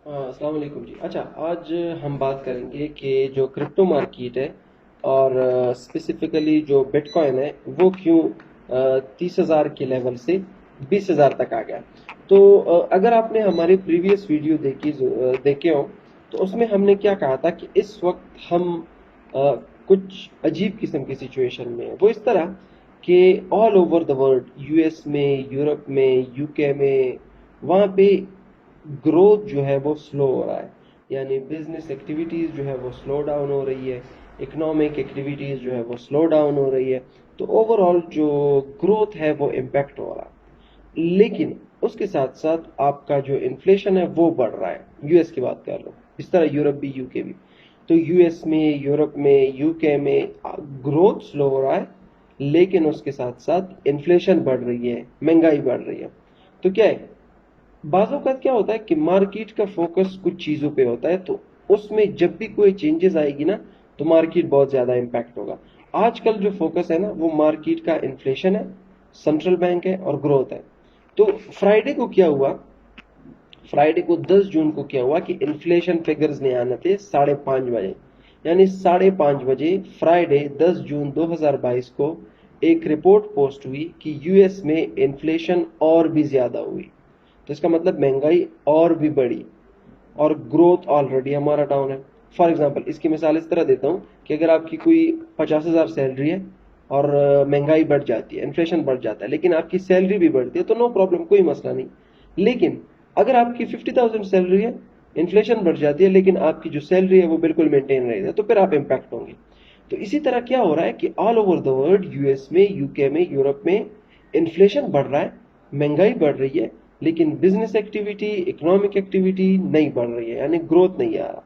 अस्सलाम वालेकुम जी। अच्छा, आज हम बात करेंगे कि जो क्रिप्टो मार्केट है और स्पेसिफिकली जो बिटकॉइन है वो क्यों 30,000 के लेवल से 20,000 तक आ गया। तो अगर आपने हमारी प्रीवियस वीडियो देखे हो तो उसमें हमने क्या कहा था कि इस वक्त हम अ, कुछ अजीब किस्म की सिचुएशन में है। वो इस तरह कि all over the world, US में, यूरोप में, यूके में, वहाँ पे ग्रोथ जो है वो स्लो हो रहा है। यानी बिजनेस एक्टिविटीज़ जो है वो स्लो डाउन हो रही है, इकोनॉमिक एक्टिविटीज़ जो है वो स्लो डाउन हो रही है। तो ओवरऑल जो ग्रोथ है वो इम्पैक्ट हो रहा है। लेकिन उसके साथ साथ आपका जो इन्फ्लेशन है वो बढ़ रहा है। यूएस की बात कर लो, इस तरह यूरोप भी, यूके भी। तो यूएस में, यूरोप में, यूके में ग्रोथ स्लो हो रहा है, लेकिन उसके साथ साथ इन्फ्लेशन बढ़ रही है, महंगाई बढ़ रही है। तो क्या है, बाज़ औक़ात क्या होता है कि मार्केट का फोकस कुछ चीज़ों पे होता है, तो उसमें जब भी कोई चेंजेस आएगी ना, तो मार्केट बहुत ज़्यादा इम्पैक्ट होगा। आजकल जो फोकस है ना वो मार्केट का इन्फ्लेशन है, सेंट्रल बैंक है और ग्रोथ है। तो फ्राइडे को क्या हुआ, फ्राइडे को 10 जून को क्या हुआ कि इन्फ्लेशन फिगर्स नहीं आने थे 5:30 बजे। यानी 5:30 बजे फ्राइडे 10 जून 2022 को एक रिपोर्ट पोस्ट हुई कि यूएस में इन्फ्लेशन और भी ज़्यादा हुई। तो इसका मतलब महंगाई और भी बढ़ी और ग्रोथ ऑलरेडी हमारा डाउन है। फॉर एग्जांपल इसकी मिसाल इस तरह देता हूँ कि अगर आपकी कोई 50,000 सैलरी है और महंगाई बढ़ जाती है, इन्फ्लेशन बढ़ जाता है, लेकिन आपकी सैलरी भी बढ़ती है, तो नो प्रॉब्लम, कोई मसला नहीं। लेकिन अगर आपकी 50,000 सैलरी है, इन्फ्लेशन बढ़ जाती है, लेकिन आपकी जो सैलरी है वो बिल्कुल मेंटेन रही है, तो फिर आप इम्पैक्ट होंगे। तो इसी तरह क्या हो रहा है कि all over the world, US में, यूके में, यूरोप में इन्फ्लेशन बढ़ रहा है, महंगाई बढ़ रही है, लेकिन बिजनेस एक्टिविटी, इकोनॉमिक एक्टिविटी नहीं बढ़ रही है, यानी ग्रोथ नहीं आ रहा।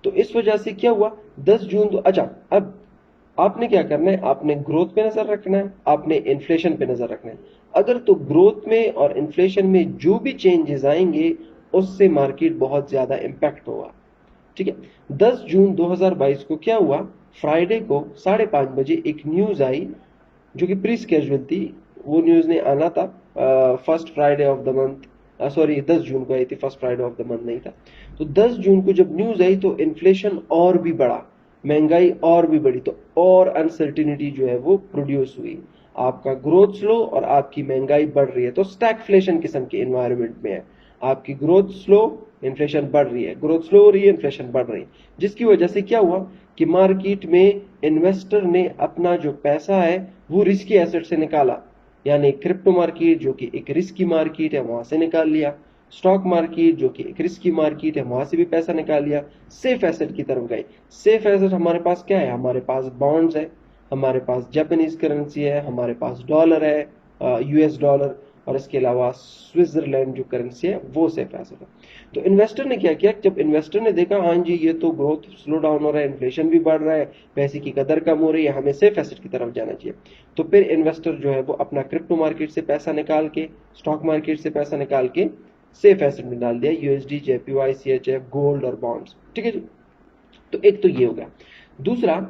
तो इस वजह से क्या हुआ, 10 जून तो अच्छा, अब आपने क्या करना है, आपने ग्रोथ पे नजर रखना है, आपने इन्फ्लेशन पे नजर रखना है। अगर तो ग्रोथ में और इन्फ्लेशन में जो भी चेंजेस आएंगे उससे मार्केट बहुत ज्यादा इम्पैक्ट होगा। ठीक है। 10 जून 2022 को क्या हुआ, फ्राइडे को 5:30 बजे एक न्यूज आई जो कि प्री स्केड्यूल थी। वो न्यूज ने आना था first Friday of the month, sorry 10 जून को आई थी, first Friday of the month नहीं था। तो 10 जून को जब न्यूज आई तो इन्फ्लेशन और भी बढ़ा, महंगाई और भी बढ़ी, तो और अनसर्टिनिटी जो है वो प्रोड्यूस हुई। आपका ग्रोथ स्लो और आपकी महंगाई बढ़ रही है, तो स्टैगफ्लेशन किस्म के एनवायरनमेंट में है। आपकी ग्रोथ स्लो, इन्फ्लेशन बढ़ रही है, ग्रोथ स्लो हो रही है, इन्फ्लेशन बढ़ रही है। जिसकी वजह से क्या हुआ कि मार्केट में इन्वेस्टर ने अपना जो पैसा है वो रिस्की एसेट से निकाला। यानी क्रिप्टो मार्केट जो कि एक रिस्की मार्केट है वहां से निकाल लिया, स्टॉक मार्केट जो कि एक रिस्की मार्केट है वहां से भी पैसा निकाल लिया, सेफ एसेट की तरफ गए। सेफ एसेट हमारे पास क्या है, हमारे पास बॉन्ड्स है, हमारे पास जापानीज करेंसी है, हमारे पास डॉलर है, यूएस डॉलर, और इसके अलावा स्विट्जरलैंड जो करेंसी है वो सेफ एसेट है। तो इन्वेस्टर ने क्या किया, जब इन्वेस्टर ने देखा हाँ जी ये तो ग्रोथ स्लो डाउन हो रहा है, इन्फ्लेशन भी बढ़ रहा है, पैसे की कदर कम हो रही है, हमें सेफ एसेट की तरफ जाना चाहिए। तो फिर इन्वेस्टर जो है वो अपना क्रिप्टो मार्केट से पैसा निकाल के, स्टॉक मार्केट से पैसा निकाल के सेफ एसेट में डाल दिया, यूएसडी, जेपीवाई, सीएचएफ, गोल्ड और बॉन्ड्स। ठीक है जी। तो एक तो ये हो गया। दूसरा,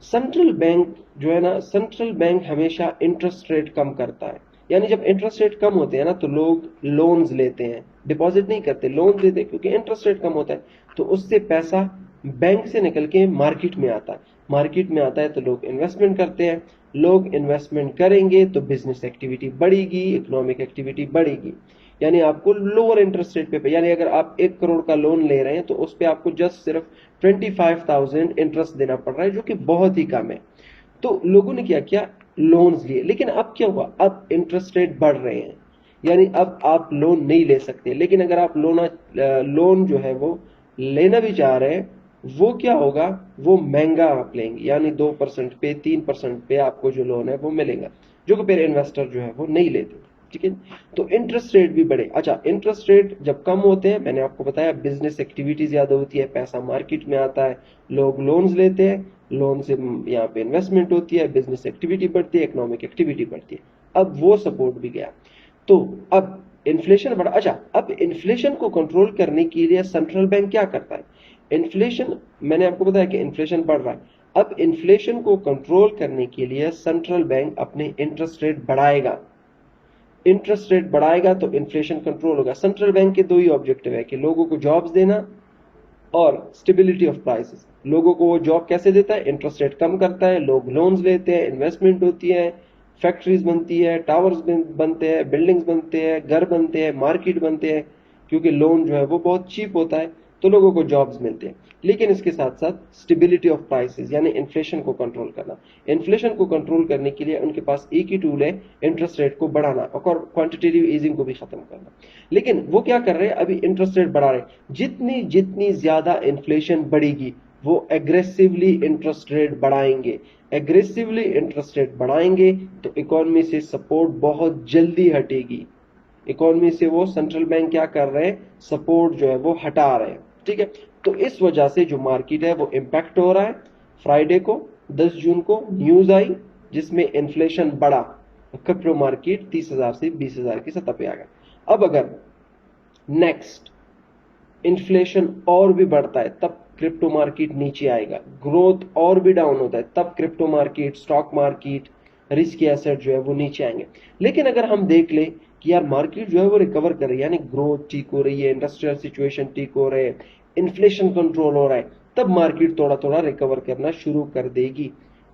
सेंट्रल बैंक जो है ना, सेंट्रल बैंक हमेशा इंटरेस्ट रेट कम करता है। यानी जब इंटरेस्ट रेट कम होते हैं ना तो लोग लोन्स लेते हैं, डिपॉजिट नहीं करते, लोन लेते हैं, क्योंकि इंटरेस्ट रेट कम होता है। तो उससे पैसा बैंक से निकल के मार्केट में आता है, मार्केट में आता है तो लोग इन्वेस्टमेंट करते हैं। लोग इन्वेस्टमेंट करेंगे तो बिजनेस एक्टिविटी बढ़ेगी, इकोनॉमिक एक्टिविटी बढ़ेगी। यानी आपको लोअर इंटरेस्ट रेट पे, यानी अगर आप 1 करोड़ का लोन ले रहे हैं तो उस पे आपको जस्ट सिर्फ 25,000 इंटरेस्ट देना पड़ रहा है, जो कि बहुत ही कम है। तो लोगों ने क्या किया, लोन्स लिए। लेकिन अब क्या हुआ, अब इंटरेस्ट रेट बढ़ रहे हैं, यानी अब आप लोन नहीं ले सकते। लेकिन अगर आप लोन जो है वो लेना भी चाह रहे हैं, वो क्या होगा, वो महंगा आप लेंगे, यानी 2% पे, 3% पे आपको जो लोन है वो मिलेगा, जो कि फिर इन्वेस्टर जो है वो नहीं लेते। ठीक है। तो इंटरेस्ट रेट भी बढ़े। अच्छा, इंटरेस्ट रेट जब कम होते हैं, मैंने आपको बताया बिजनेस एक्टिविटी ज्यादा होती है, पैसा मार्केट में आता है, लोग लोन्स लेते हैं, लोन से यहाँ पे इन्वेस्टमेंट होती है, बिजनेस एक्टिविटी बढ़ती है, इकोनॉमिक एक्टिविटी बढ़ती है। अब वो सपोर्ट भी गया। तो अब इन्फ्लेशन बढ़ा। अच्छा, अब इन्फ्लेशन को कंट्रोल करने के लिए सेंट्रल बैंक क्या करता है, इन्फ्लेशन, मैंने आपको बताया कि इन्फ्लेशन बढ़ रहा है। अब इन्फ्लेशन को कंट्रोल करने के लिए सेंट्रल बैंक अपने इंटरेस्ट रेट बढ़ाएगा। इंटरेस्ट रेट बढ़ाएगा तो इन्फ्लेशन कंट्रोल होगा। सेंट्रल बैंक के दो ही ऑब्जेक्टिव है कि लोगों को जॉब्स देना और स्टेबिलिटी ऑफ प्राइसेस। लोगों को वो जॉब कैसे देता है? इंटरेस्ट रेट कम करता है, लोग लोन्स लेते हैं, इन्वेस्टमेंट होती है, फैक्ट्रीज बनती है, टावर्स बनते हैं, बिल्डिंग्स बनते हैं, घर बनते हैं, मार्केट बनते हैं, क्योंकि लोन जो है वो बहुत चीप होता है, तो लोगों को जॉब्स मिलते हैं। लेकिन इसके साथ साथ स्टेबिलिटी ऑफ प्राइसेस यानी इन्फ्लेशन को कंट्रोल करना। इन्फ्लेशन को कंट्रोल करने के लिए उनके पास एक ही टूल है, इंटरेस्ट रेट को बढ़ाना और क्वांटिटेटिव ईजिंग को भी खत्म करना। लेकिन वो क्या कर रहे हैं? अभी इंटरेस्ट रेट बढ़ा रहे। जितनी जितनी ज्यादा इन्फ्लेशन बढ़ेगी वो एग्रेसिवली इंटरेस्ट रेट बढ़ाएंगे। एग्रेसिवली इंटरेस्ट रेट बढ़ाएंगे तो इकोनॉमी से सपोर्ट बहुत जल्दी हटेगी। इकोनॉमी से वो सेंट्रल बैंक क्या कर रहे हैं? सपोर्ट जो है वो हटा रहे हैं। ठीक है, तो इस वजह से जो मार्केट है वो इंपैक्ट हो रहा है। फ्राइडे को 10 जून को न्यूज आई जिसमें इन्फ्लेशन बढ़ा, क्रिप्टो मार्केट 30,000 से 20,000 की सतह पे आ गया। अब अगर नेक्स्ट इन्फ्लेशन और भी बढ़ता है तब क्रिप्टो मार्केट नीचे आएगा, ग्रोथ और भी डाउन होता है तब crypto market, stock market, risk asset जो है वो नीचे आएंगे। लेकिन अगर हम देख ले कि यार मार्केट जो है वो रिकवर कर रही है, यानी ग्रोथ ठीक हो रही है, इंडस्ट्रियल सिचुएशन ठीक हो रहे हैं, इन्फ्लेशन कंट्रोल हो रहा है, तब मार्केट थोड़ा थोड़ा रिकवर करना शुरू कर देगी।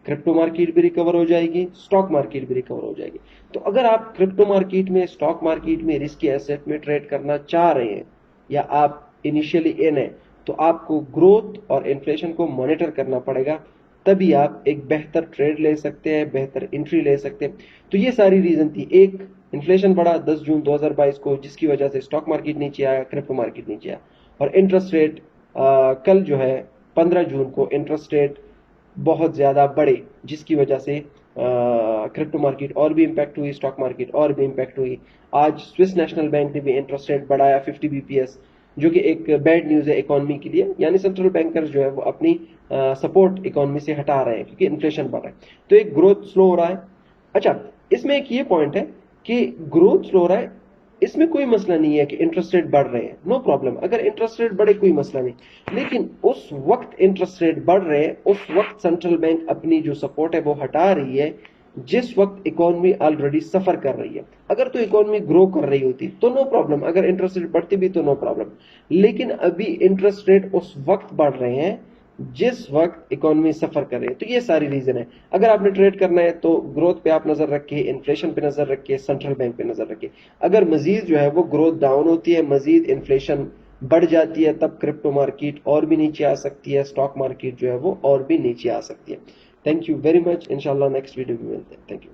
क्रिप्टो मार्केट भी रिकवर हो जाएगी, स्टॉक मार्केट भी रिकवर हो जाएगी। तो अगर आप क्रिप्टो मार्केट में, स्टॉक मार्केट में, रिस्क एसेट में ट्रेड करना चाह रहे हैं या आप इनिशियली इन है, तो आपको ग्रोथ और इन्फ्लेशन को मॉनिटर करना पड़ेगा, तभी आप एक बेहतर ट्रेड ले सकते हैं, बेहतर एंट्री ले सकते हैं। तो ये सारी रीजन थी। एक, इन्फ्लेशन बढ़ा 10 जून 2022 को जिसकी वजह से स्टॉक मार्केट नीचे आया, क्रिप्टो मार्केट नीचे आया। और इंटरेस्ट रेट कल जो है 15 जून को इंटरेस्ट रेट बहुत ज्यादा बढ़े जिसकी वजह से क्रिप्टो मार्केट और भी इंपैक्ट हुई, स्टॉक मार्केट और भी इंपैक्ट हुई। आज स्विस नेशनल बैंक ने भी इंटरेस्ट रेट बढ़ाया 50 बीपीएस, जो कि एक बैड न्यूज है इकोनॉमी के लिए। यानी सेंट्रल बैंकर्स जो है वो अपनी सपोर्ट इकोनॉमी से हटा रहे हैं क्योंकि इन्फ्लेशन बढ़ रहा है, तो एक ग्रोथ स्लो हो रहा है। अच्छा, इसमें एक ये पॉइंट है कि ग्रोथ स्लो हो रहा है, इसमें कोई मसला नहीं है कि इंटरेस्ट रेट बढ़ रहे हैं, नो प्रॉब्लम, अगर इंटरेस्ट रेट बढ़े कोई मसला नहीं। लेकिन उस वक्त इंटरेस्ट रेट बढ़ रहे हैं, उस वक्त सेंट्रल बैंक अपनी जो सपोर्ट है वो हटा रही है जिस वक्त इकोनॉमी ऑलरेडी सफर कर रही है। अगर तो इकोनॉमी ग्रो कर रही होती तो नो प्रॉब्लम, अगर इंटरेस्ट रेट बढ़ती भी तो नो प्रॉब्लम। लेकिन अभी इंटरेस्ट रेट उस वक्त बढ़ रहे हैं जिस वक्त इकोनॉमी सफर कर रही है। तो ये सारी रीजन है। अगर आपने ट्रेड करना है तो ग्रोथ पे आप नजर रखिए, इन्फ्लेशन पे नजर रखिए, सेंट्रल बैंक पे नजर रखिए। अगर मजीद जो है वो ग्रोथ डाउन होती है, मजीद इन्फ्लेशन बढ़ जाती है, तब क्रिप्टो मार्केट और भी नीचे आ सकती है, स्टॉक मार्केट जो है वो और भी नीचे आ सकती है। थैंक यू वेरी मच, इंशाल्लाह नेक्स्ट वीडियो में मिलते हैं। Thank you.